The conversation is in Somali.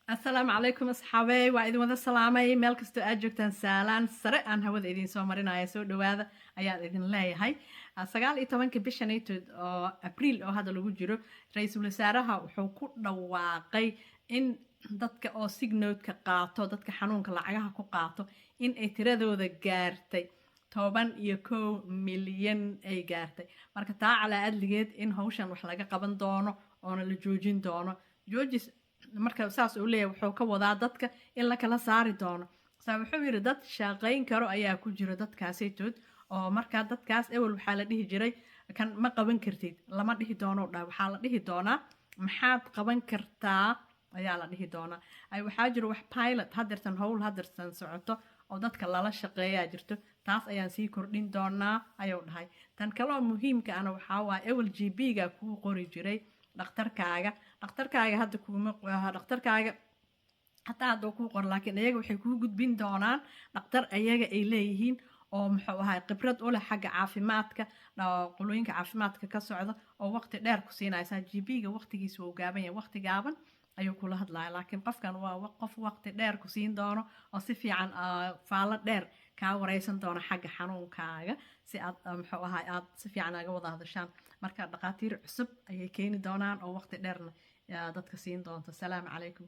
السلام عليكم أصحابي وإذا ماذا سلامي ميل كستو أجوكتان سالان سرع عن هود إذين سو مرينا يسو دواذا أياد إذن الله هاي سقال إتوانك بيشانيتو أبريل أو هذا لو جيرو رئيس الوزراء وحو dhawaaqay in dadka oo signood ka qaato dadka xanuunka lacagaha ku qaato in ay tiradooda gaartay 11 milyan ay gaartay marka taa cala adligeed in hawshan wax laga qaban doono oo la joojin doono joojis marka saas uu leeyahay wuxuu ka wadaa dadka in la kala saari doono saa wuxuu yiri dad shaqayn karo ayaa ku jira dadkaasitood oo marka dadkaas ewel waxaa la dhihi jiray kan ma qaban kartid lama dhihi doono waxaa la dhihi doonaa maxaad qaban kartaa ayaa la dhihi doonaa ay waxaa jira wax pilot hadirtan howl hadirtan socoto oo dadka lala shaqeeyaa jirto taas ayaan sii kordhin doonaa ayuu dhahay tan kale oo muhiimka ana waxaa waa ewel gb-ga kuu qori jiray dhakhtarkaaga hadda kuma dhakhtarkaaga hataa hadda kuu qor laakiin iyaga waxay kuu gudbin doonaan dhakhtar ayaga ay leeyihiin oo muxuu ahay khibrad u leh xagga caafimaadka qolooyinka caafimaadka ka socda oo waqti dheer ku siinaysa gb-ga waqtigiisa uu gaaban yahay waqti gaaban ayuu kula hadlaya laakiin qofkan waa qof waqti dheer ku siin doono oo si fiican faalo dheer kaa wareysan doono xagga xanuunkaaga si aad muxuu ahay aad si fiican aga wada hadashaan marka dhaqaatiir cusub ayay keeni doonaan oo waqti dheerna dadka siin doonto salaamu calaykum